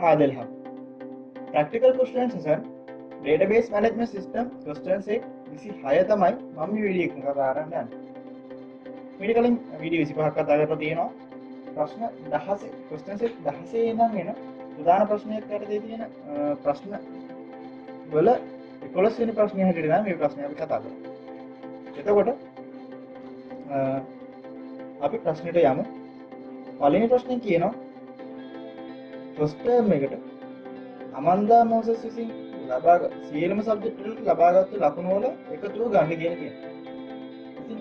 आदिल हक practical questions sir database management system question एक 26 තමයි මම මේ වීඩියෝ එක කතා කරන්න යන්නේ. ඊට කලින් වීඩියෝ 25ක් කතා කරලා තියෙනවා. ප්‍රශ්න 16 ක්වෙස්චන්ස් 16 ඉඳන් එන ප්‍රධාන ප්‍රශ්නයක් යටතේ තියෙන ප්‍රශ්න වල 11 වෙනි ප්‍රශ්නය හැටියට තමයි මේ ප්‍රශ්නය අපි කතා කරන්නේ. එතකොට අපි ප්‍රශ්නෙට යමු. පළවෙනි ප්‍රශ්නේ කියනවා ෆස්ට් ටර්ම් එකට අමන්දා මොසස් විසින් ලබාගත් සියලුම සබ්ජෙක්ට් වලට ලබාගත් ලකුණු වල එකතුව ගන්න කියන තියෙනවා. ඉතින්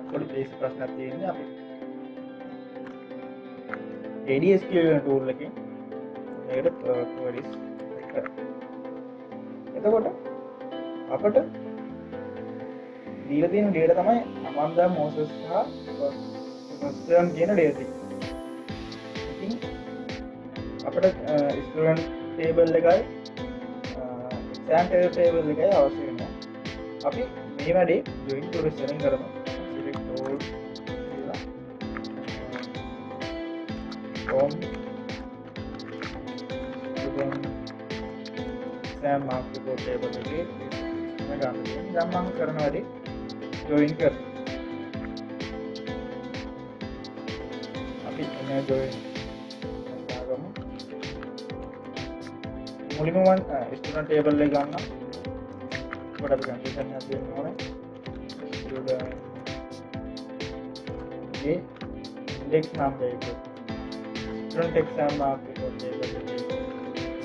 පොඩි බේස් ප්‍රශ්නයක් තියෙනවා අපි ADSQL tool එකෙන් මේකට queries කරා. එතකොට අපට දීලා තියෙන data තමයි අමන්දා මොසස් සහ ෆස්ට් ටර්ම් කියන data ටික. ඉතින් අපිට ස්ටුඩන්ට් ටේබල් එකයි එක්සෑම් ටේබල් එකයි අවශ්‍ය වෙනවා. අපි මේ වැඩේ join query setting කරමු. select all කියලා from student exam mark report table එකේ මම ගන්න. දැන් මම කරන වැඩේ join කරමු. අපි එන join කරමු. මුලින්ම මම ස්ටුඩන්ට් ටේබල් එක ගන්නවා. කොට අපි කන්ඩිෂන් එකක් දෙන්න ඕනේ. ස්ටුඩන්ට් ගේ ඉන්ඩෙක්ස් නම්බර් එක. Student exam mark report table එකේ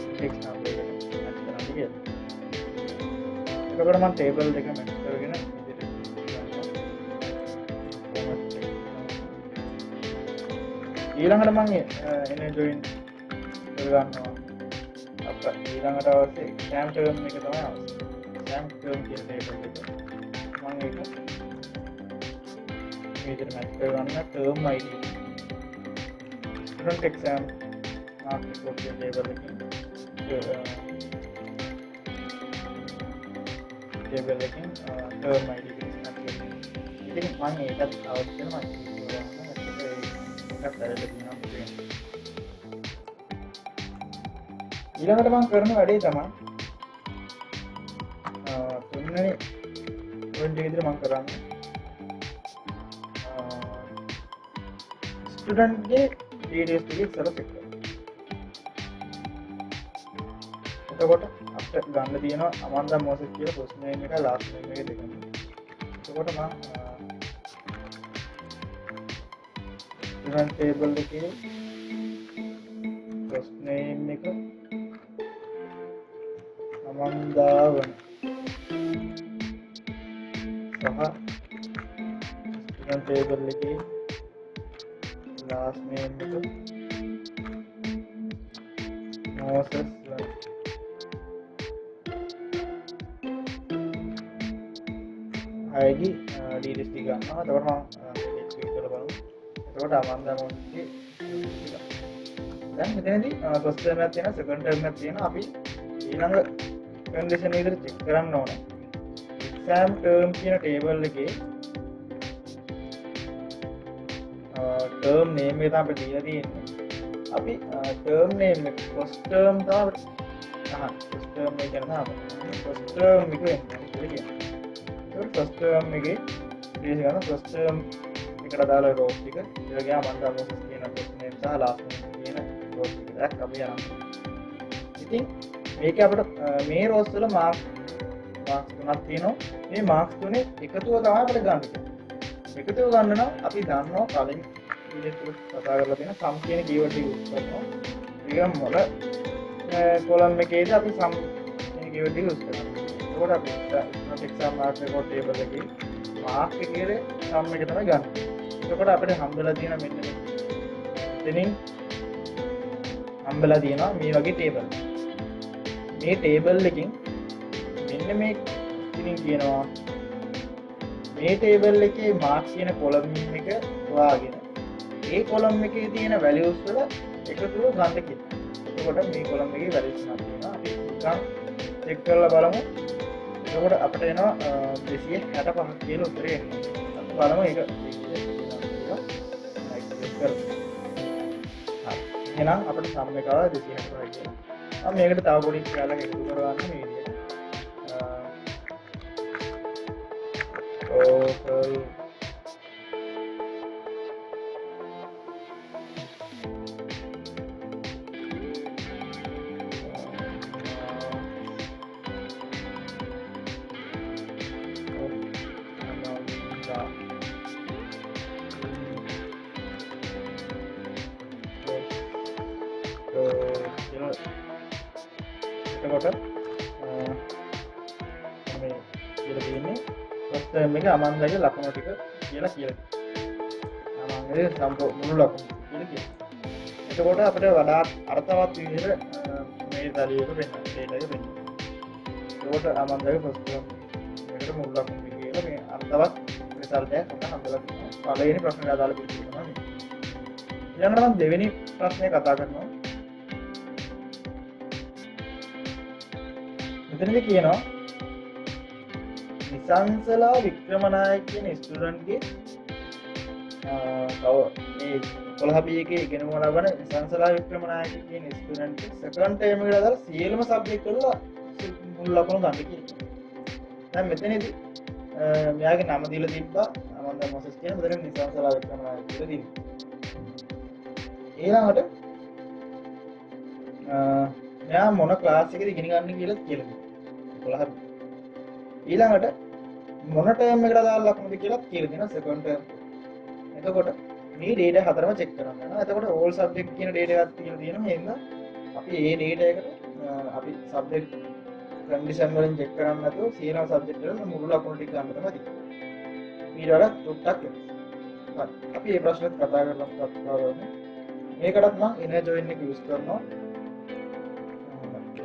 ඉන්ඩෙක්ස් නම්බර් එක මැච් කරන්න කියලා. එතකොට මම ටේබල් දෙක මැච් කරගෙන ඊළඟට මම එන join කරගන්නවා. ඊළඟට අවශ්‍ය exam term එක තමයි අවශ්‍ය. exam term කියන table එක මම ඒක මේ විදිහට මැච් කරගන්න term ID student exam mark report කියන table එකකින් term ID එක මැච් කරනවා. ඉතින් මම ඒකත් අවශ්‍ය නැහැ මම ඒකත් කරලා ඊළඟට මම කරන වැඩේ තමයි තුන්වෙනි පොයින්ට් එක විදිහට මම කරන්නේ ස්ටුඩන්ට් ගේ details ටික ඉස්සරහ චෙක් කරනවා. එතකොට අපිට ගන්න තියෙනවා අමන්දා මොසස් කියලා first name එක last name එක දෙකම. එතකොට මම ස්ටුඩන්ට් table එකේ first name එක අමන්දාවන සහ ස්ටුඩන්ට් ටේබල් එකේ last name එක මොසස් අයගේ details ටික ගන්නවා. එතකොට මම එක්ස්පීක් කරලා බලමු. එතකොට අමන්දා මොසස්ගේ දැන් මෙතනදී first term එකක් තියෙනවා second term එකක් තියෙනවා. අපි ඊළඟ condition විදිහට check කරන්න ඕනේ. exam term කියන table එකේ term name එක තමයි දීලා තියෙන්නේ. අපි term name එක first term තමයි first term එක කියන තමයි first term එක වෙන්නේ. ඒක first term එකේ දේශ ගන්න first term එකට දාලා row ටික ඒක ගියාම අන්දා මොකක්ද කියන first name සහ last name කියන row ටික අපි යනවා. ඉතින් මේක අපිට මේ රෝස් වල මාක්ස් තුනක් තියෙනවා. මේ මාක්ස් තුනේ එකතුව තමයි අපිට ගන්න තියෙන්නේ. එකතුව ගන්න නම් අපි දන්නවා කලින් වීඩියෝ එකේ කතා කරලා තියෙන sum කියන keyword එක යූස් කරනවා. ඊගම මොළ කොලම් එකේදී අපි sum කියන keyword එක යූස් කරනවා. ඒකට අපි exam mark report table එකේ mark එකේ sum එක තමයි ගන්න. එතකොට අපිට හම්බෙලා තියෙන මෙන්න එතනින් හම්බෙලා තියෙනවා මේ වගේ table. මේ ටේබල් එකකින් මෙන්න මේ ඉතින් කියනවා මේ ටේබල් එකේ මාක්ස් කියන කොලම් එක හොයාගෙන ඒ කොලම් එකේ තියෙන වැලියුස් වල එකතුව ගන්න කියලා. එතකොට මේ කොලම් එකේ වැලියුස් ගන්න තියෙනවා. අපි නිකන් චෙක් කරලා බලමු. එතකොට අපිට එනවා 265ක් කියලා උත්තරේ එනවා. අපි බලමු ඒක. එහෙනම් අපිට සම් එක ආවා 260යි කියලා. මම මේකට තව පොඩි ක්‍රියාවක් එකතු කරගන්න මේ විදිහට. total එතකොට මේ කියලා තියෙන්නේ ෆස්ට් ටර්ම් එකේ අමන්දගේ ලකුණු ටික කියලා කියනවා. අමන්දගේ මුළු ලකුණු කියලා කියනවා. එතකොට අපිට වඩා අර්ථවත් විදිහට මේ දලියක වෙන්න data එක වෙන්න. එතකොට අමන්දගේ ෆස්ට් ටර්ම් එකට මුළු ලකුණු ටික කියලා මේ අර්ථවත් රිසල්ට් එකක් අපිට හම්බලා තියෙනවා. පළවෙනි ප්‍රශ්නයට අදාළ පිළිතුර තමයි මේ. ඊළඟට මම දෙවෙනි ප්‍රශ්නය කතා කරනවා. මෙතනදී කියනවා නිසංසලා වික්‍රමනායක කියන ස්ටුඩන්ට්ගේ තව මේ 11 B එකේ ඉගෙනම ලබන නිසංසලා වික්‍රමනායක කියන ස්ටුඩන්ට් සෙකන්ඩ් ටර්ම් එකට අදාළ සියලුම සබ්ජෙක්ට් වල මුල් ලකුණු ගන්න කියලා. දැන් මෙතනදී මෙයාගේ නම දීලා තිබ්බා අමන්දා මොසස් කියන මෙතන නිසංසලා වික්‍රමනායක කියලා දීලා. ඊළඟට මෙයා මොන ක්ලාස් එකේද ඉගෙන ගන්න කියලා කියලා. 12. ඊළඟට මොන ටර්ම් එකට අදාළ ලකුණුද කියලා කියලා දෙනවා සෙකන්ඩ් ටර්ම්. එතකොට මේ data හතරම චෙක් කරන්න යනවා. එතකොට all subject කියන data එකක් කියලා තියෙනවා. එහෙනම් අපි මේ data එකට අපි subject condition වලින් චෙක් කරන්නේ නැතුව සියලුම subject වල මුළු ලකුණු ටික ගන්න තමයි තියෙන්නේ. ඊට වඩා ටොක්ටක් හරි. අපි මේ ප්‍රශ්නෙත් කතා කරලා මේකටත් මම inner join එක use කරනවා.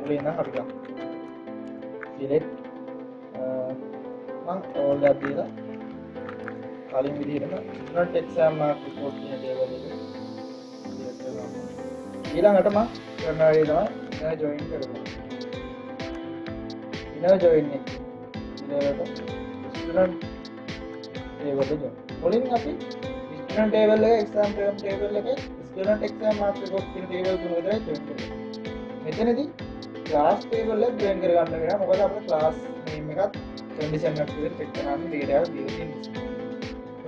මුලින්ම අපි ගමු. select මම all එකක් දීලා කලින් විදිහටම student exam mark report කියන table එක select කරනවා. ඊළඟට මම කරන වැඩේ තමයි inner join කරනවා. inner join එක ඊළඟට student table එක join. මුලින් අපි student table එක exam term table එක student exam mark report කියන table තුන විතරයි join කරන්නේ. මෙතනදී class table එක join කරගන්න වෙනවා. මොකද අපේ class name එකත් condition එකක් විදිහට check කරන්න data එක දීලා තියෙනවා.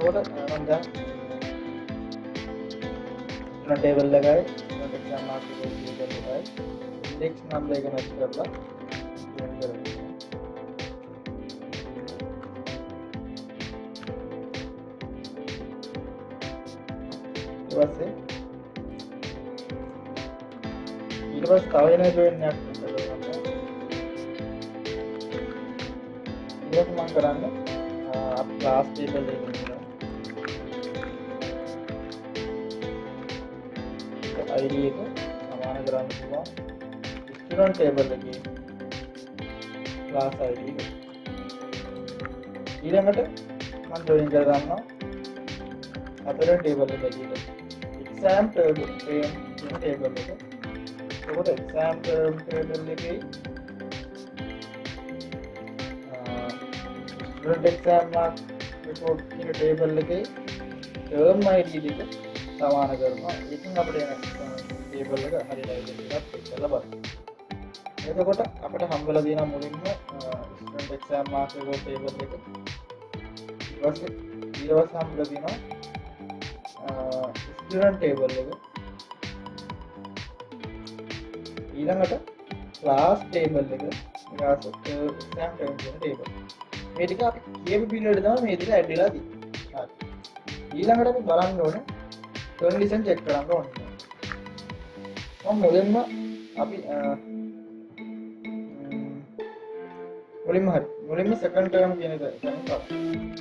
ඒකට මම දැන් student table එකයි student exam mark report table එකයි index number එක match කරලා join කරනවා. ඊට පස්සේ තව එන join එකක් මම කරන්නේ අපි class table එකේ ID එක සමාන කරන්න පුළුවන් student table එකේ class ID එක. ඊළඟට මම join කර ගන්නවා අතර table එකේ exam table කියන table එක. ඒකට exam table එකේ student exam mark report කියන table එකේ term ID එක සමාන කරනවා. ඒකෙන් අපිට එන table එක හරියට එකක් කරලා බලන්න. එතකොට අපිට හම්බෙලා තියෙන මුලින්ම student exam mark report table එක. ඊළඟට හම්බෙලා තියෙනවා student table එක. ඊළඟට class table එක. ඊළඟට exam table. මේ ටික අපි කියපු පිළිවෙලට තමයි මේ ටික ඇඩ් වෙලා තියෙන්නේ. හරි. ඊළඟට අපි බලන්න ඕනේ condition check කරන්න ඕනේ. මුලින්ම අපි මුලින්ම second term කියන එක ගන්නවා.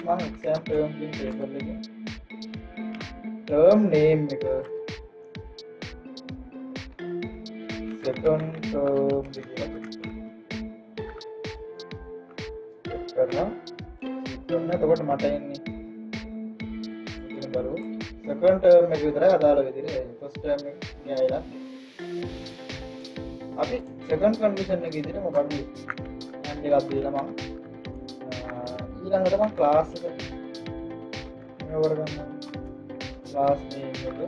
මම exam term කියන paper එකේ term name එක second term කියලා කරනවා. එතකොට මට එන්නේ ඉතින් බලමු second term එක විතරයි අදාළ විදිහට first term එක ගියායිලා අපි second condition එක විදිහට මොකක්ද and එකක් දීලා මම ඊළඟට මම class එක මෙවර ගන්නවා class name එක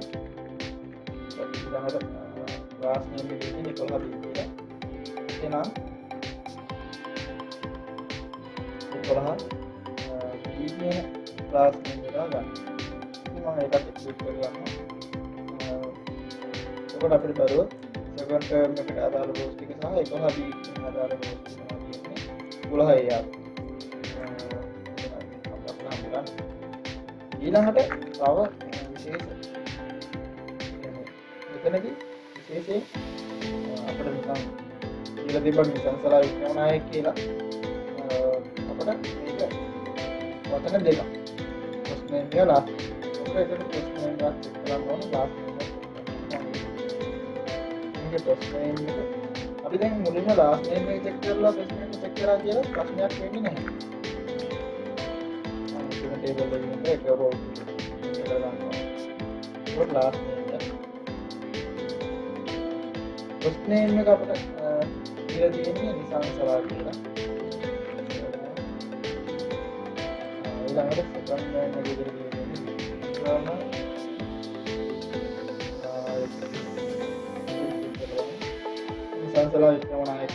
ඊළඟට ක්ලාස් නේම් එකේ තියෙන 11 B කියලා. එහෙනම් 11 B කියන ක්ලාස් නේම් එක ගන්න. ඉතින් මම ඒකත් ක්ලික් කරගන්නවා. එතකොට අපිට බලුවොත් සෙකන්ඩ් ටර්ම් එකට අදාළ රෝස් ටික සහ 11 B කියන අදාළ රෝස් ටික තමයි තියෙන්නේ 12 A යක්. ඊළඟට තව විශේෂ මෙතනදී විශේෂයෙන් අපිට නිකන් කියලා තිබ්බ නිසංසලා විඥානය කියලා අපිට මේක වචන දෙකක් ෆස්ට් නේම් එක ලාස්ට් නේම් එක. ඒකට ෆස්ට් නේම් එකක් චෙක් කරන්න ඕන ලාස්ට් නේම් එක. මේක ෆස්ට් නේම් එක අපි දැන් මුලින්ම ලාස්ට් නේම් එක චෙක් කරලා ෆස්ට් නේම් එක චෙක් කරා කියලා ප්‍රශ්නයක් වෙන්නේ නැහැ. टेबल लगी एक रो और लास्ट फर्स्ट नेम में का पता ये दिए निशान सवाल किया इलाके सेकंड में दिए निशान सवाल क्या होना है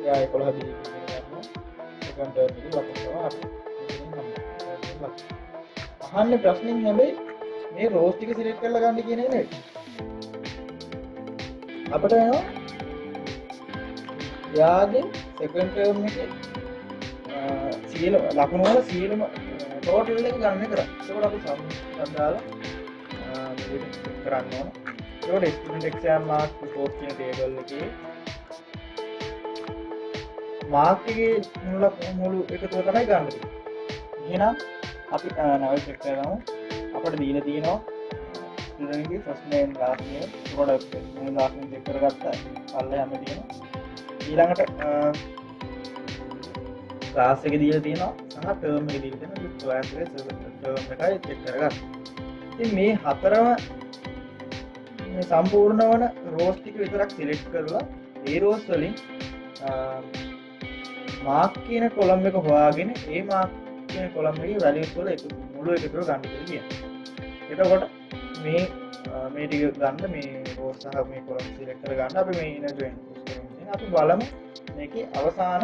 या एक और भी අහන්නේ ප්‍රශ්نين හැබැයි මේ රෝස් ටික සිලෙක්ට් කරලා ගන්න කියන එක නෙවෙයි. අපිට වෙනවා යාගේ සෙකන්ඩ් ටර්ම් එකේ සියලු ලකුණු වල සියලුම ටෝටල් එක ගන්න කරා. ඒකට අපි සම් දාලා මේක කරන්න ඕන. ඒකට ස්ටුඩන්ට් එක්සෑම් මාර්ක් රිපෝට් කියන ටේබල් එකේ මාර්ක් එකේ මුළු එකතුව තමයි ගන්න තියෙන්නේ. එහෙනම් අපි නවල් චෙක් කරගමු. අපිට දීලා තියෙනවා ස්ටුඩන්ට් ගේ first name last name product name last name check කරගත්තා. පල්ලේ යන්න තියෙනවා. ඊළඟට ක්ලාස් එකේ දීලා තියෙනවා සහ ටර්ම් එකේ දීලා තියෙනවා. ක්ලාස් එකේ ටර්ම් එකයි චෙක් කරගත්තා. ඉතින් මේ හතරම මේ සම්පූර්ණ වන රෝස් ටික විතරක් සිලෙක්ට් කරලා ඒ රෝස් වලින් මාක් කියන කොලම් එක හොයාගෙන ඒ මාක් කියන කොලම් එකේ වැලියුස් වල මුළු එකතුව ගන්න කියලා කියනවා. එතකොට මේ ටික ගන්න මේ රෝස් සහ මේ කොලම් සිලෙක්ට් කර ගන්න අපි මේ ඉන ජොයින් කරමු. අපි බලමු මේකේ අවසාන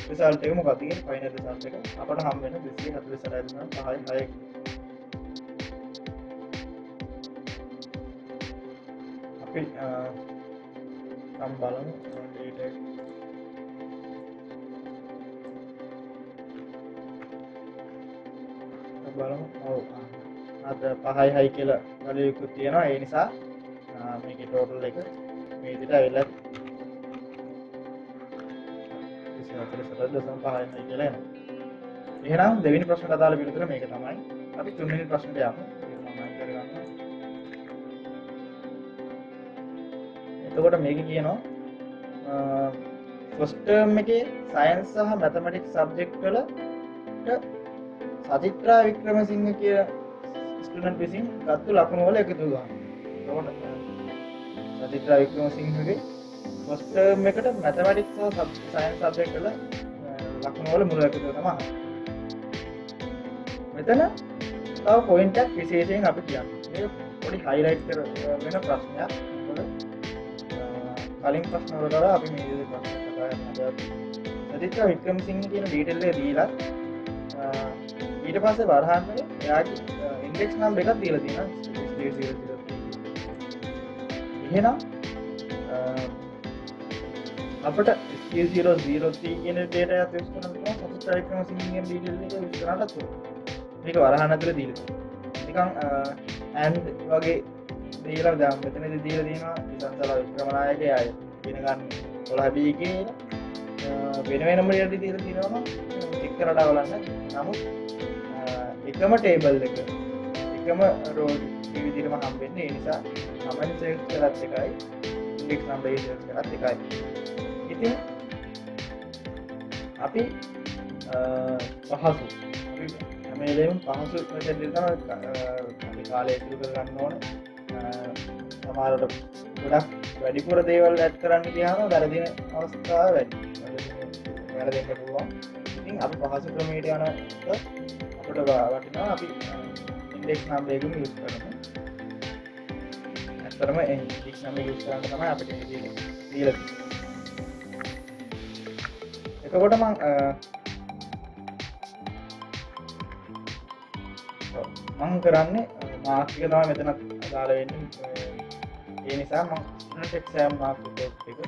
රිසල්ට් එක මොකක්ද කියන ෆයිනල් රිසල්ට් එක. අපට හම් වෙන 246 අපි බලමු data බලමු. ඔව් අද 5යි කියලා වැලියුකුත් තියෙනවා. ඒ නිසා මේකේ ටෝටල් එක මේ විදිහට ඇවිල්ලා 247.5යි කියලා එනවා. එහෙනම් දෙවෙනි ප්‍රශ්නට අදාළ පිළිතුර මේක තමයි. අපි තුන්වෙනි ප්‍රශ්නට යමු. ඒක මම කරගන්නවා. එතකොට මේක කියනවා ෆස්ට් ටර්ම් එකේ සයන්ස් සහ මැතමැටික්ස් සබ්ජෙක්ට් වලට සචිත්‍රා වික්‍රමසිංහ කියන ස්ටුඩන්ට් විසින් ගත්තු ලකුණු වල එකතු ගන්න. එතකොට සචිත්‍රා වික්‍රමසිංහගේ ෆස්ට් ටර්ම් එකට මැතමැටික්ස් සහ සයන්ස් සබ්ජෙක්ට් වල ලකුණු වල මුල එකතු තමයි. මෙතන තව පොයින්ට් එකක් විශේෂයෙන් අපි කියන්නේ. මේක පොඩි හයිලයිට් කර වෙන ප්‍රශ්නයක්. කලින් ප්‍රශ්න වලට අපි මේ විදිහට ප්‍රශ්න කතා කරනවා. සචිත්‍රා වික්‍රමසිංහ කියන ඩීටේල් එක දීලා ඊට පස්සේ වරහන් වල එයාගේ ඉන්ඩෙක්ස් නම්බර් එකක් දීලා තියෙනවා 000. එහෙනම් අපිට 003 කියන data එකක් යොස් කරන්න පුළුවන් සචිත්‍රා වික්‍රමසිංහගේ ඩීටේල් එක යොස් කරන්නත් මේක වරහන් ඇතුලේ දීලා තියෙනවා. නිකන් and වගේ දීලා දැන් මෙතනදී දීලා තියෙනවා නිසංසලා වික්‍රමනායකගේ අය වෙන ගන්න 12 B කියන වෙන වෙනම දෙයක් දීලා තියෙනවා චෙක් කරලා බලන්න. නමුත් එකම ටේබල් එක එකම රෝ මේ විදිහටම හම්බෙන්නේ. ඒ නිසා කමෙන්ට් සෙලෙක්ට් කරත් එකයි ඉන්ඩෙක්ස් නම්බර් එක සෙලෙක්ට් කරත් එකයි. ඉතින් අපි පහසු අපි හැම වෙලේම පහසු මෙතන තමයි අපි කාලය ඉතුරු කරගන්න ඕනේ. සමහරවිට ගොඩක් වැඩිපුර දේවල් ඇඩ් කරන්න ගියාම වැරදින අවස්ථා වැඩි. වැරදෙන්න පුළුවන්. ඉතින් අපි පහසු ක්‍රමයට යන අපිට වටිනවා අපි ඉන්ඩෙක්ස් නම්බර් එකම යූස් කරමු. ඇත්තටම ඉන්ඩෙක්ස් නම්බර් යූස් කරන්න තමයි අපිට දීලා තියෙන්නේ. එතකොට මම කරන්නේ මාක් එක තමයි මෙතන අදාළ වෙන්නේ. ඒ නිසා මම ස්ටුඩන්ට් එක්සෑම් මාක් රිපෝට් එක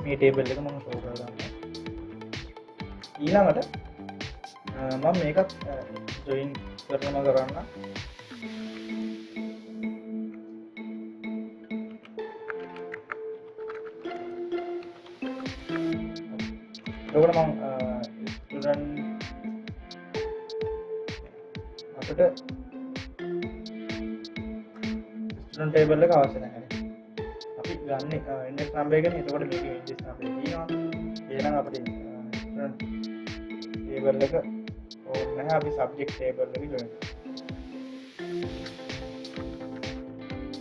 මේ ටේබල් එක මම ෂෝ කරලා ගන්නවා. ඊළඟට මම මේකත් ජොයින් කරනවා කරන්න. එතකොට මම ස්ටුඩන්ට් අපිට ස්ටුඩන්ට් ටේබල් එක අවශ්‍ය නැහැ. අපි ගන්න ඉන්ඩෙක්ස් නම්බර් එකනේ. එතකොට මේකේ ඉන්ඩෙක්ස් නම්බර් තියෙනවා. එහෙනම් අපිට ස්ටුඩන්ට් ටේබල් එක ඕන නැහැ. අපි සබ්ජෙක්ට් ටේබල් එක ජොයින් කරමු.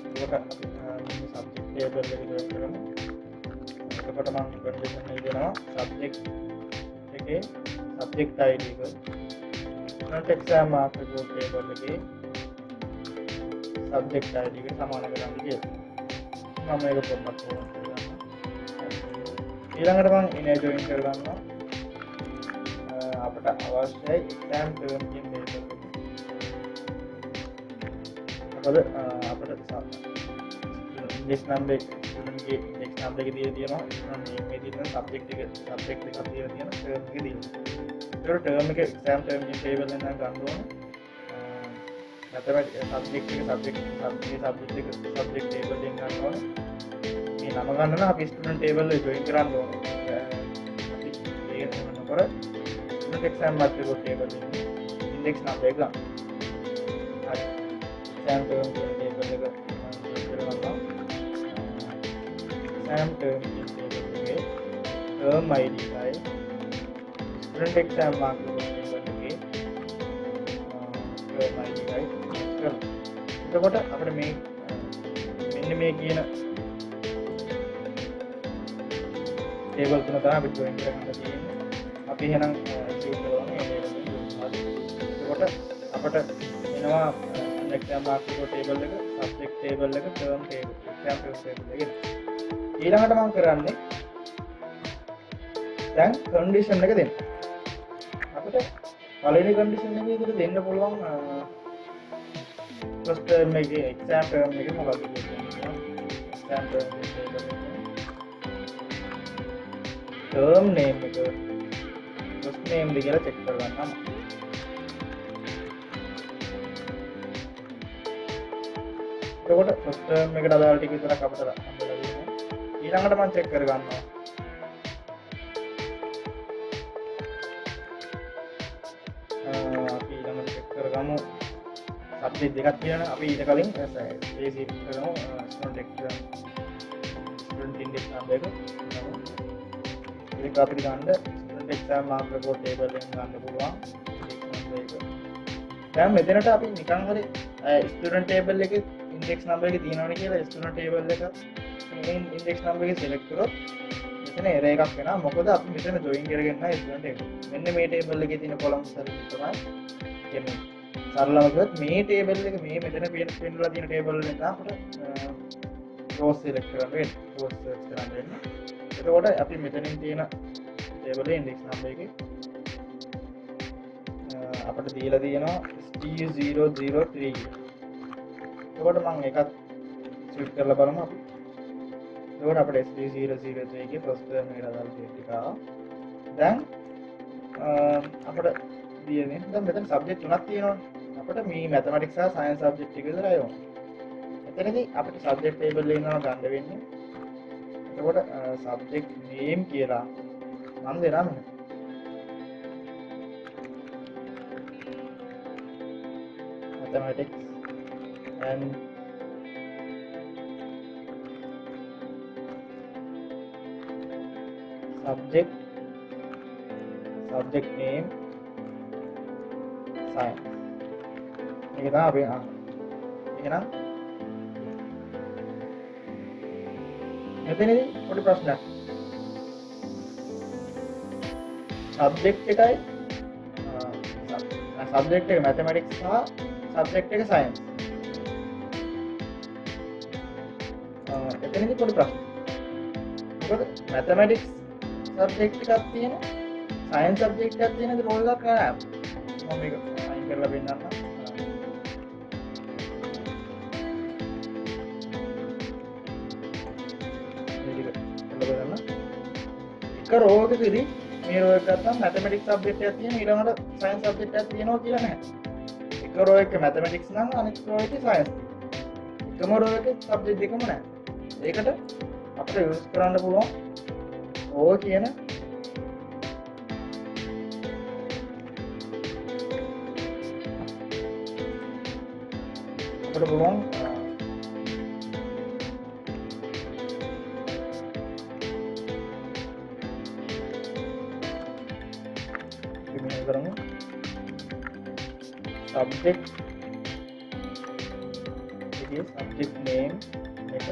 එතකොට අපි සබ්ජෙක්ට් ටේබල් එක ජොයින් කරමු. එතකොට මම කන්ඩිෂන් එක දෙනවා සබ්ජෙක්ට් එකේ සබ්ජෙක්ට් ID එක student exam mark report table එකේ සබ්ජෙක්ට් ID එක සමාන කරන්න කියලා. මම මේක පොඩ්ඩක් ඕන කරගන්නවා. ඊළඟට මම ඉනේ ජොයින් කරගන්නවා. අපට අවශ්‍යයි එක්සෑම් ටර්ම් කියන ටේබල් එක. අපිට ඉන්ඩෙක්ස් නම්බර් ස්ටුඩන්ට්ගේ ඉන්ඩෙක්ස් නම්බර් එක දීලා තියෙනවා. මේ තියෙන සබ්ජෙක්ට් එකක් දීලා තියෙන ටර්ම් එක දීලා. ඒතර ටර්ම් එක එක්සෑම් ටර්ම් කියන ටේබල් එකෙන් ගන්න ඕනේ. නැත්නම් සබ්ජෙක්ට් එක සබ්ජෙක්ට් ටේබල් එකෙන් ගන්න ඕනේ. මේ නම ගන්න නම් අපි ස්ටුඩන්ට් ටේබල් එක ජොයින් කරන්න ඕනේ. අපි ඒක කරනකොට student exam mark report table එකේ ඉන්ඩෙක්ස් නම්බර් එක ගන්න. හරි. එක්සෑම් ටර්ම් කියන ටේබල් එක ජොයින් කරනවා. එක්සෑම් ටර්ම් කියන ටේබල් එකේ ටර්ම් ID එකයි student exam mark report table එකේ ටර්ම් ID එකයි එතකොට අපිට මේ මෙන්න මේ කියන ටේබල් තුන තමයි අපිට ජොයින් කරන්න තියෙන්නේ. අපි එහෙනම් එක්සිකියුට් කරනවා මේ ටේබල් එක. එතකොට අපිට එනවා එක්සෑම් මාක් රිපෝට් ටේබල් එක, සබ්ජෙක්ට් ටේබල් එක, ටර්ම් ටේබල්, එක්සෑම් ටේබල් එක. ඊළඟට මම කරන්නේ දැන් කන්ඩිෂන් එක දෙන්න. අපිට පළවෙනි කන්ඩිෂන් එකේ විතර දෙන්න පුළුවන් first term එකේ exam term එකේ මොකක්ද කියන්නේ? exam term එකේ term name එක first name ද කියලා check කරගන්නවා. එතකොට first term එකට අදාළ ටික විතරක් අපිට හම්බෙලා තියෙනවා. ඊළඟට මම check කරගන්නවා. අපි ඊළඟට check කරගමු සබ්ජෙක්ට් දෙකක් තියෙනවා. අපි ඊට කලින් බේසික් කරමු ස්ටුඩන්ට් ඉන්ඩෙක්ස් නම්බර් එක. ඒක අපිට ගන්න student exam mark report table එකෙන් ගන්න පුළුවන් ඉන්ඩෙක්ස් නම්බර් එක. දැන් මෙතනට අපි නිකන් හරි ස්ටුඩන්ට් ටේබල් එකේ ඉන්ඩෙක්ස් නම්බර් එක තියෙනවනේ කියලා ස්ටුඩන්ට් ටේබල් එක මේ ඉන්ඩෙක්ස් නම්බර් එක සිලෙක්ට් කරොත් මෙතන එරර් එකක් වෙනවා. මොකද අපි මෙතන ජොයින් කරගෙන නැහැ ස්ටුඩන්ට් එක. මෙන්න මේ ටේබල් එකේ තියෙන කොලම්ස් හරි තමයි කියන්නේ. සරලව කිව්වොත් මේ ටේබල් එක මේ මෙතන පෙන්නලා තියෙන ටේබල් එක අපිට රෝස් සිලෙක්ට් කරන්න වෙන්නේ. රෝස් සර්ච් කරන්න වෙන්නේ. එතකොට අපි මෙතනින් තියෙන ටේබල් එකේ ඉන්ඩෙක්ස් නම්බර් එකේ අපිට දීලා තියෙනවා STU003. එතකොට මම ඒකත් ස්විච් කරලා බලමු අපි. එතකොට අපිට STU003 එකේ ෆස්ට් ටර්ම් එකට අදාළ ටික ආවා. දැන් අපිට දීන්නේ දැන් මෙතන සබ්ජෙක්ට් තුනක් තියෙනවනේ. අපිට මේ මැතමැටික්ස් සහ සයන්ස් සබ්ජෙක්ට් ටික විතරයි ඕනේ. එතනදී අපිට සබ්ජෙක්ට් ටේබල් එකේ නම ගන්න වෙන්නේ. එතකොට සබ්ජෙක්ට් නේම් කියලා මම දෙනවා මෙන්න. mathematics and subject name science. මේක තමයි අපි එහෙනම් මෙතනදී පොඩි ප්‍රශ්නයක්. subject එකයි සබ්ජෙක්ට් එක මැතමැටික්ස් සහ සබ්ජෙක්ට් එක සයන්ස්. එතනදී පොඩි ප්‍රශ්නයක්. මොකද මැතමැටික්ස් සබ්ජෙක්ට් එකක් තියෙන සයන්ස් සබ්ජෙක්ට් එකක් තියෙන රෝල් එකක් නෑ. මම මේක අයින් කරලා පෙන්නන්නම්. එක රෝ එකකදී මේ රෝ එක ගත්තම මැතමැටික්ස් සබ්ජෙක්ට් එකක් තියෙන ඊළඟට සයන්ස් සබ්ජෙක්ට් එකක් තියෙනවා කියලා නැහැ. එක රෝ එක මැතමැටික්ස් නම් අනිත් රෝ එකේ සයන්ස්. එකම රෝ එකේ සබ්ජෙක්ට් දෙකම නැහැ. ඒකට අපිට යූස් කරන්න පුළුවන් ඕ කියන අපිට පුළුවන් කරමු subject it is subject name එක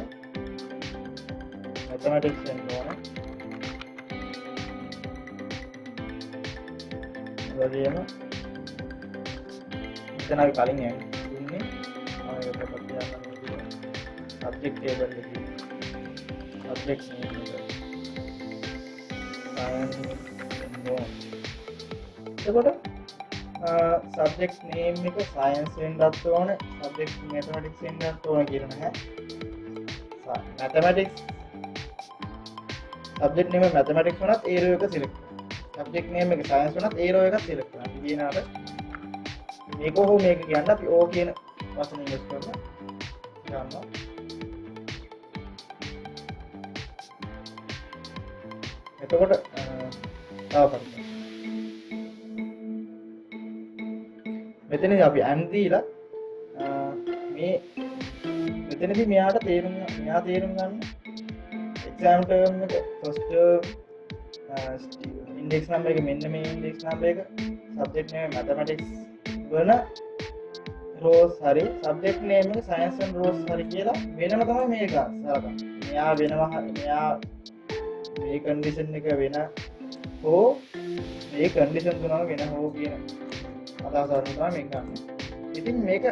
mathematics වෙන්න ඕන. වගේම මෙතන අපි කලින් දුන්නේ ආයෙත් අපිට කියන්න subject table එකේ subject name එක එතකොට සබ්ජෙක්ට් නේම් එක සයන්ස් වෙන්නත් ඕනේ සබ්ජෙක්ට් මැතමැටික්ස් වෙන්නත් ඕනේ කියලා නැහැ. මැතමැටික්ස් සබ්ජෙක්ට් නේම මැතමැටික්ස් වුණත් ඒ රෝ එක සිලෙක්ට් කරනවා. සබ්ජෙක්ට් නේම් එක සයන්ස් වුණත් ඒ රෝ එක සිලෙක්ට් කරනවා. කියනවාට මේක හෝ මේක කියන්න අපි ඕ කියන වචනේ යූස් කරනවා. ගන්නවා. එතකොට තව පරිදි මෙතනදී අපි and දීලා මේ මෙතනදී මෙයා තේරුම් ගන්න exam term එක first term index number එක මෙන්න මේ index number එක subject name mathematics වන rows හරි subject name එක science and rows හරි කියලා වෙනම තමයි මේක සලකන්නේ. මෙයා මෙයා මේ condition එක වෙන හෝ මේ condition තුනම වෙන හෝ කියන අදහසක් තමයි මේක ගන්න. ඉතින් මේක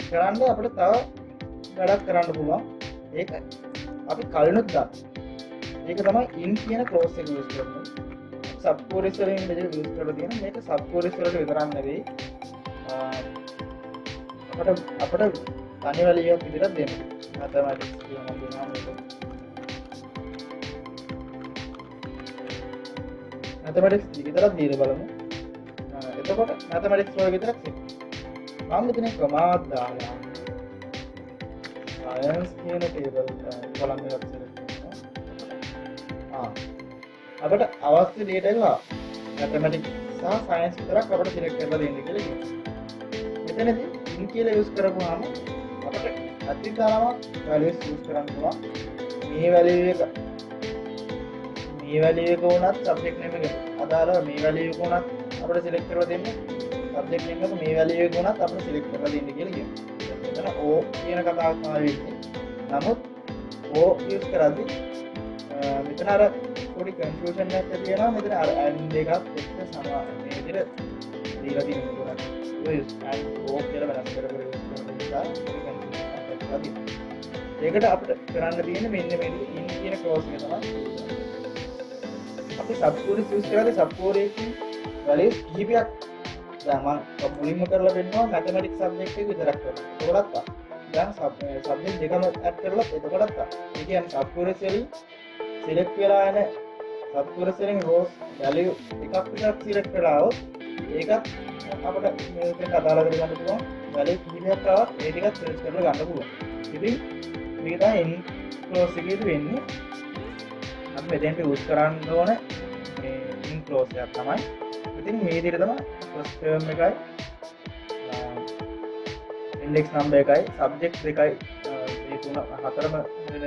කරන්න අපිට තව වැඩක් කරන්න පුළුවන්. ඒක අපි කලිනුත් ගන්න. ඒක තමයි in කියන clause එක use කරන්නේ. sub chorus වලින් මෙතන use කරලා තියෙන මේක sub chorus වලට විතරක් නෙවෙයි. අපිට තනි වැලියක් විදිහට දෙන්න. mathematics කියනවා මේක. mathematics විතරක් දීලා බලමු. එතකොට mathematics වල විතරක් සික්. මම මෙතන කමාවක් දාලා science කියන table column එකක් select කරනවා. අපිට අවශ්‍ය data එක mathematics සහ science විතරක් අපිට select කරලා දෙන්න කියලා කියනවා. මෙතනදී in කියලා use කරපුවාම අපිට අතිතරමක් values use කරන්න පුළුවන්. මේ value එක වුණත් subject name එක අදාළව මේ value එක වුණත් අපිට select කරලා දෙන්න subject name එක මේ value එක වුණත් අපිට select කරලා දෙන්න කියලා කියනවා. එතන O කියන කතාවක් තමයි වෙන්නේ. නමුත් O use කරද්දී මෙතන අර පොඩි confusion එකක් තියෙනවා. මෙතන අර and එකත් එක්ක සමාන මේ විදිහට දීලා තියෙනවා. ඔය and O කියලා වෙනස් කරලා use කරන නිසා ඒකට අපිට කරන්න තියෙන්නේ මෙන්න මේ in කියන clause එක තමයි. අපි subqueries use කරද්දී subquery එකේ values කිහිපයක් දැන් මම මුලින්ම කරලා පෙන්නනවා mathematics subject එක විතරක් කරලා. ඒකටත් දැන් subject දෙකම add කරලා එතකොටත් ඒ කියන්නේ subqueries වලින් select වෙලා යන subqueries වලින් rows value එකක් විතරක් select කරලා આવොත් ඒකත් අපිට මේකට අදාළ කරගන්න පුළුවන් value කිහිපයක් ආවත් ඒ ටිකත් select කරලා ගන්න පුළුවන්. ඉතින් මේක තමයි in clause එකේදී වෙන්නේ. අපි මෙතෙන්ට use කරන්න ඕනේ මේ in clause එකක් තමයි. ඉතින් මේ විදිහට තමයි first term එකයි index number එකයි subject දෙකයි මේ තුන හතරම වෙන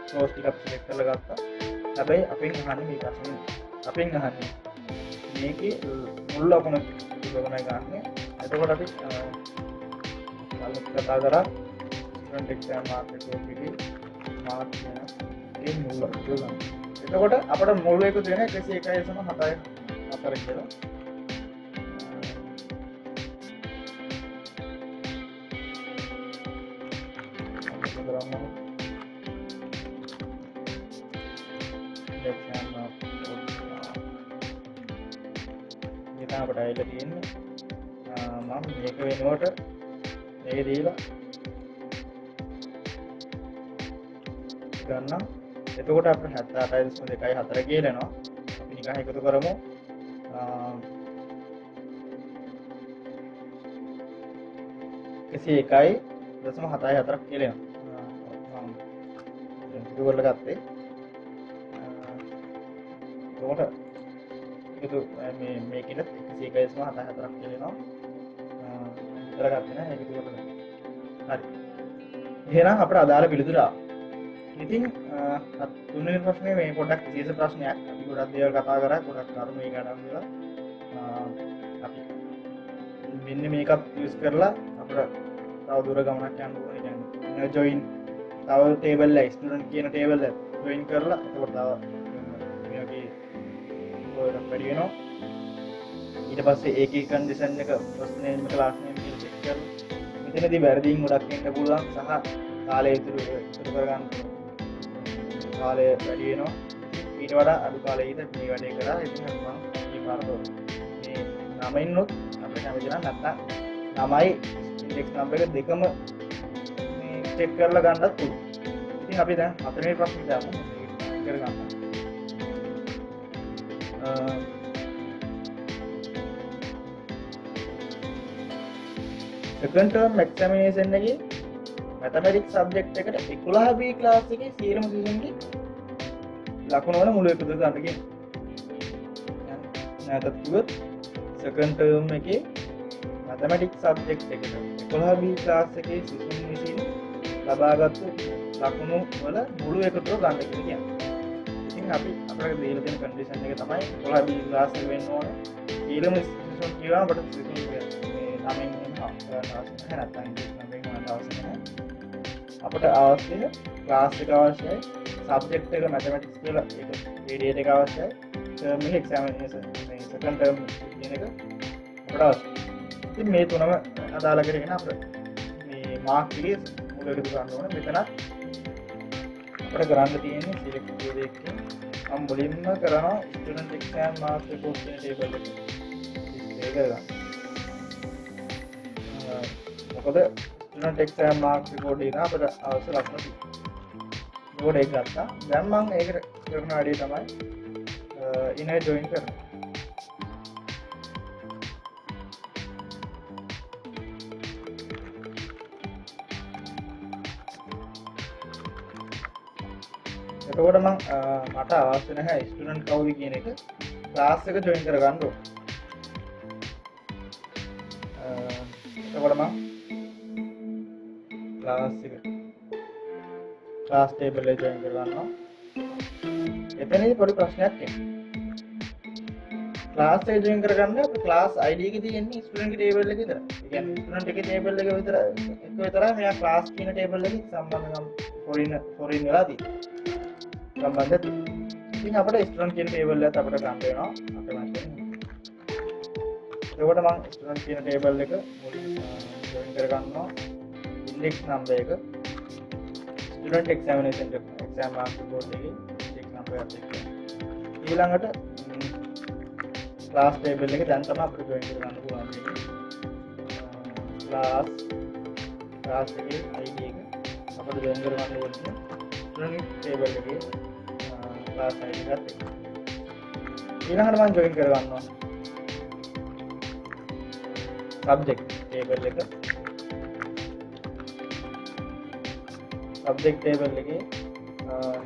clause ටිකක් select කරලා ගත්තා. හැබැයි අපෙන් අහන්නේ මේ ප්‍රශ්නේ. අපෙන් අහන්නේ මේකේ මුල් ලකුණ ඉවරයි ගන්න. එතකොට අපි කතා කරා student exam mark එකේ මාර්ක් කියන ඒ මුල් ලකුණ ගන්න. එතකොට අපිට මුල් එක දෙන 101.7 4 කියලා. කරන්න exam kita අපට ඇවිල්ලා තියෙන්නේ මම මේක වෙනුවට මේක දීලා ගන්නම්. එතකොට අපිට 78.2.4 කියලා එනවා. අපි නිකන් එකතු කරමු. 101.74 කියලා එනවා. මම එකතු කරලා ගත්තේ. එතකොට එකතු මේකෙත් 101.74 කියලා එනවා. විතර ගත්තේ නැහැ එකතු කරලා. හරි. එහෙනම් අපිට අදාළ පිළිතුර ආවා. ඉතින් තුන්වෙනි ප්‍රශ්නේ මේ පොඩ්ඩක් විශේෂ ප්‍රශ්නයක්. අපි ගොඩක් දේවල් කතා කරා, ගොඩක් කරුණු ඒක ගන්න දේවල්. අපි මෙන්න මේකත් යූස් කරලා අපිට තව දුර ගමනක් යන්න ඕනේ. කියන්නේ ජොයින් තව ටේබල් එක ස්ටුඩන්ට් කියන ටේබල් එක ජොයින් කරලා එතකොට තව මේ වගේ ඔයරක් වැඩි වෙනවා. ඊට පස්සේ ඒකේ කන්ඩිෂන් එක ෆස්ට් නේම් ක්ලාස් නේම් කියලා චෙක් කරලා මෙතනදී වැරදීම් ගොඩක් එන්න පුළුවන් සහ කාලය ඉතුරු කරගන්න කාලය වැඩි වෙනවා. ඊට වඩා අඩු කාලයකට මේ වැඩේ කරා. ඉතින් මම මේ පාරතෝ මේ නමින්නුත් අපිට කැමති නම් නැත්තම් නමයි ඉන්ඩෙක්ස් නම්බර් එක දෙකම මේ චෙක් කරලා ගන්නත් පුළුවන්. ඉතින් අපි දැන් හතරවෙනි ප්‍රශ්නේ දාමු. මේක කරගන්න. second term examination එකේ mathematics subject එකට 11B class එකේ සියලුම student ලකුණු වල මුළු එකතු ගන්න කියන්නේ. නැත්නම් කිව්වොත් second term එකේ mathematics subject එකට 11B class එකේ සිසුන් විසින් ලබාගත්තු ලකුණු වල මුළු එකතුව ගන්න කියන්නේ. ඉතින් අපි අපිට දීලා තියෙන condition එක තමයි 11B class එක වෙන්න ඕනේ. ඊළඟ සිසුන් කියනවා අපිට සිසුන් මේ නමින් අපට අවශ්‍ය ක්ලාස් එක අවශ්‍යයි, සබ්ජෙක්ට් එක මැතමැටික්ස් කියලා ඒක පීඩිඑෆ් එක අවශ්‍යයි, ටර්ම් එක එක්සැමිනේෂන් මේ සෙකන්ඩ් ටර්ම් කියන එක අපට අවශ්‍යයි. ඉතින් මේ තුනම අදාළ කරගෙන අපිට මේ මාක් එකේ මුල එකතු කරන්න ඕනේ. මෙතන අපිට කරන්න තියෙන්නේ සිලෙක්ට් කියන එකෙන් මම මුලින්ම කරනවා ස්ටුඩන්ට් එක්සෑම් මාක්ස් රිපෝට් කියන ටේබල් එක ඒක ගන්න. මොකද ස්ටුඩන්ට් එක්සෑම් මාක්ස් රිපෝට් එක අපිට අවශ්‍ය ලක්ෂණ තියෙනවා. ඒක ගත්තා. දැන් මම ඒකට කරන වැඩේ තමයි ඉනර් ජොයින් කරනවා. එතකොට මම මට අවශ්‍ය නැහැ ස්ටුඩන්ට් කවුද කියන එක ක්ලාස් එක ජොයින් කරගන්න ඕනේ. එතකොට මම ක්ලාස් ටේබල් එක ජොයින් කරගන්නවා. එතනදී පොඩි ප්‍රශ්නයක් එනවා. ක්ලාස් එක ජොයින් කරගන්න අපේ ක්ලාස් ID එකේ තියෙන්නේ ස්ටුඩන්ට් ටේබල් එක විතරයි. ඒ කියන්නේ ස්ටුඩන්ට් එකේ ටේබල් එක විතරයි මෙයා ක්ලාස් කියන ටේබල් එකේ සම්බන්ධකම් ෆොරින් වෙලා තියෙන්නේ. සම්බන්ධ. ඉතින් අපිට ස්ටුඩන්ට් කියන ටේබල් එකත් අපිට ගන්න වෙනවා. අපේ මැෂින්. එතකොට මම ස්ටුඩන්ට් කියන ටේබල් එක මුලින් ජොයින් කරගන්නවා. ඉන්ඩෙක්ස් නම්බර් එක student examination exam Marx report එකේ ඉන්ඩෙක්ස් නම්බර් එකත් එක්ක ඊළඟට ක්ලාස් ටේබල් එක දැන් තමයි අපිට ජොයින් කරගන්න පුළුවන් වෙන්නේ. ක්ලාස් එකේ ID එක අපිට ජොයින් කරගන්න ඕනේ ස්ටුඩන්ට් ටේබල් එකේ ක්ලාස් ID එකත් එක්ක. ඊළඟට මම ජොයින් කරගන්නවා සබ්ජෙක්ට් ටේබල් එක සබ්ජෙක්ට් ටේබල් එකේ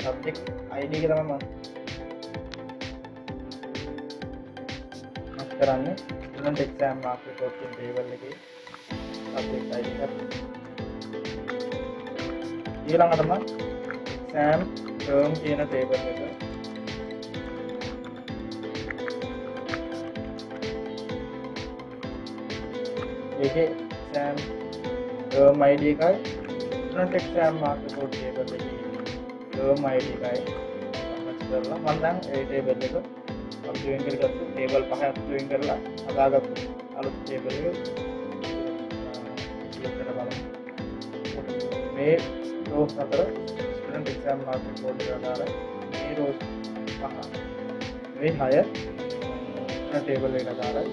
සබ්ජෙක්ට් ID එක තමයි මම කරන්නේ ස්ටුඩන්ට් එක්සෑම් මාක්ස් රිපෝට් කියන ටේබල් එකේ සබ්ජෙක්ට් ID එක. ඊළඟට මම එක්සෑම් ටර්ම් කියන ටේබල් එක ඒකේ එක්සෑම් ටර්ම් ID එකයි student exam Marx report table එකේ ටර්ම් ID එකයි මම කරලා මම දැන් ඒ ටේබල් එක අපි ජොයින් කරගත්තු ටේබල් පහක් ජොයින් කරලා හදාගත්තු අලුත් ටේබල් එක සිලෙක්ට් කරලා බලමු. මේ rows 4 student exam mark report එකට දාලා මේ rows 5 මේ 6 table එකට දාලා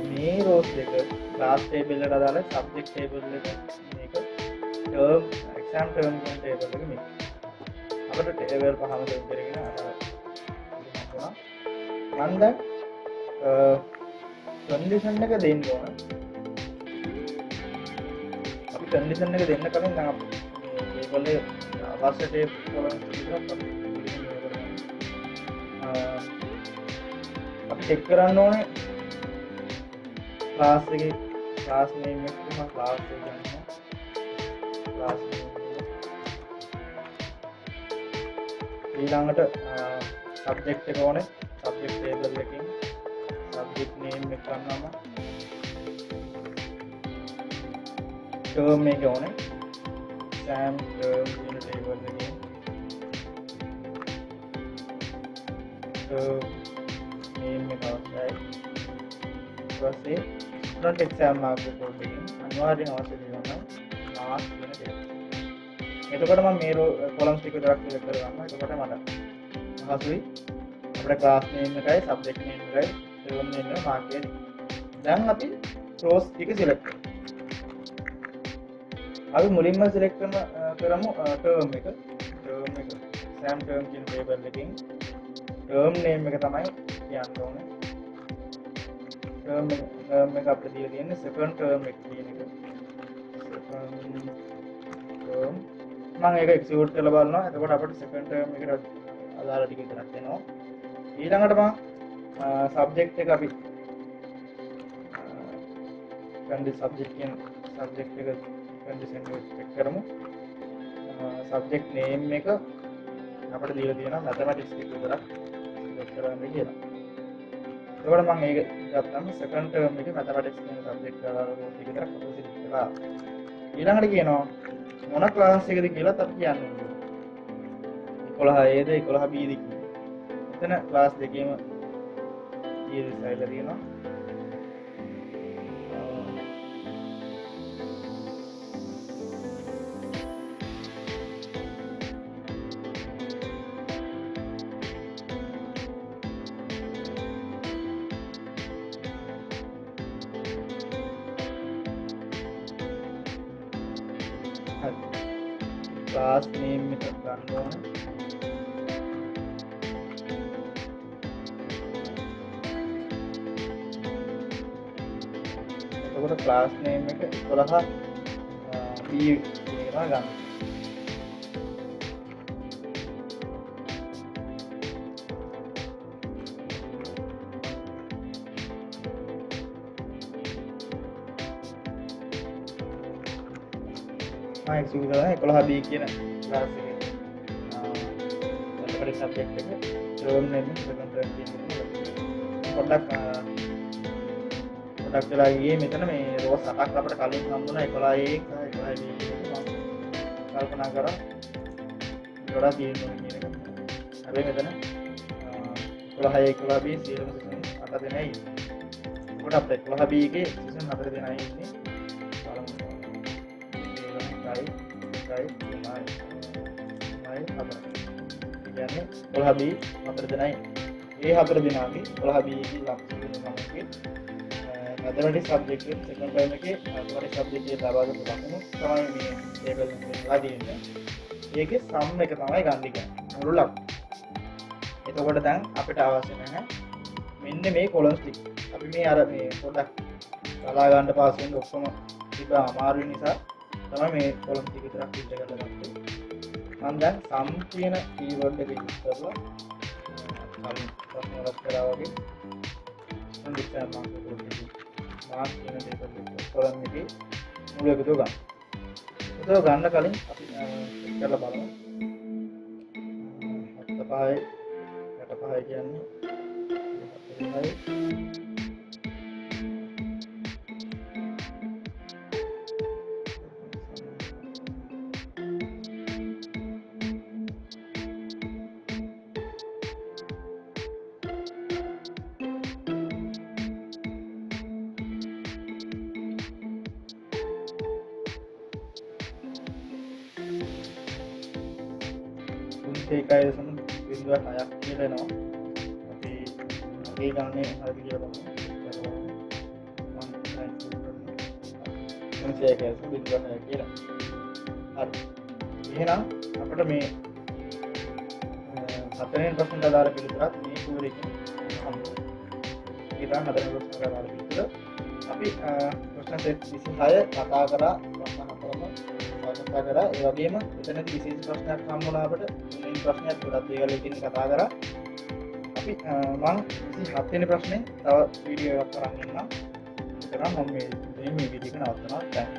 මේ rows දෙක class table එකට දාලා subject table එක මේක term exam term කියන table එක මේක අපිට table පහම දෙන්න කරගෙන මම දැන් condition එක දෙන්න ඕන. අපි condition එක දෙන්න කලින් දැන් අපි මේ table එක අවශ්‍ය table අපි check කරන්න ඕනේ class එකේ class name එක මම class එක ගන්නවා. class name ඊළඟට subject එක ඕනේ. subject table එකකින් subject name එක ගන්නවා. term එක ඕනේ. exam term කියන table එකකින් term name එක අවශ්‍යයි. ඊට පස්සේ student exam mark report එකකින් අනිවාර්යෙන් අවශ්‍ය වෙනවා mark කියන table. එතකොට මම මේ columns ටික විතරක් select කරගන්නවා. එතකොට මට හසුයි අපේ class name එකයි subject name එකයි term name එක mark කරගන්න. දැන් අපි rows ටික select කරමු. අපි මුලින්ම select කරමු term එක. term එක exam term කියන table එකකින් term name එක තමයි කියන්න ඕනේ. term එක අපිට දීලා තියෙන්නේ second term එක කියන එක. second term මම ඒක execute කරලා බලනවා. එතකොට අපිට second term එකට අදාළ ටික විතරක් එනවා. ඊළඟට මම subject එක අපි subject කියන subject එක condition එක check කරමු. subject name එක අපිට දීලා තියෙනවා mathematics ටික විතරක් select කරන්න කියලා. එතකොට මම මේක ගත්තම second term එකේ mathematics කියන subject එක අදාළ ටික විතරක් select කරලා ඊළඟට කියනවා මොන class එකද කියලා අපි කියන්න ඕනේ. 11A ද 11B ද කියලා. එතන class දෙකේම ඊයේ සයිඩ් තියෙනවා. class name එක ගන්න ඕනේ. එතකොට class name එක 11 B කියලා ගන්න. execute කරලා 11B කියන class එකේ mathematics subject එක term name එක second term කියන එක පොඩ්ඩක් වෙලා ගියේ මෙතන මේ rows 8ක් අපිට කලින් හම්බුණා 11A 11B කල්පනා කරා ගොඩාක් තියෙනවා කියන එක. හැබැයි මෙතන 11A 11B සියලුම season 8 දෙනයි. ඒකට අපිට 11B එකේ season 4 දෙනයි ඉන්නේ. කියන්නේ 12B 4 දෙනයි. ඒ 4 දෙනාගේ 12B එකේ ලක්ෂණ තමයි mathematics subject එක second term එකේ mathematics subject එකේ ලබාගත් ලකුණු තමයි මේ table එකේ ලාදීන්නේ. ඒකේ sum එක තමයි ගන්න කියන්නේ. මුළු ලකුණු. එතකොට දැන් අපිට අවශ්‍ය නැහැ මෙන්න මේ columns ටික. අපි මේ අර මේ පොඩ්ඩක් බලා ගන්න පාස් වෙන ඔක්කොම ටික අමාරු නිසා තමයි මේ column ටික විතරක් fill කරලා ගත්තේ. මම දැන් sum කියන keyword එක use කරලා sum ප්‍රශ්න වලට කරා වගේ exam mark කියන දෙක column එකේ මුල එකතු ගන්න. ඒක ගන්න කලින් අපි check කරලා බලමු. 7 5 කියන්නේ 7 5 21.06ක් කියලා එනවා. අපි ඒ ගණනේ හරියට කියලා බලමු. මම 21.06 කියලා. හරි. එහෙනම් අපිට මේ හතරෙන් ප්‍රශ්නට අදාළ පිළිතුරත් මේ කූරේකින් හම්බුනේ. ඊළඟ හතරෙන් ප්‍රශ්නට අදාළ පිළිතුර අපි ප්‍රශ්න සෙට් 26 කතා කරා ප්‍රශ්න හතරම සාකච්ඡා කරා. ඒ වගේම එතනදී විශේෂ ප්‍රශ්නයක් හම්බුණා අපිට. මේ ප්‍රශ්නයත් ගොඩක් දේවල් එකින් කතා කරා. අපි මම 27 වෙනි ප්‍රශ්නේ තව වීඩියෝ එකක් කරන් ඉන්නම්. ඒක නම් මම මේ වීඩියෝ එක නවත්තනවා. දැන්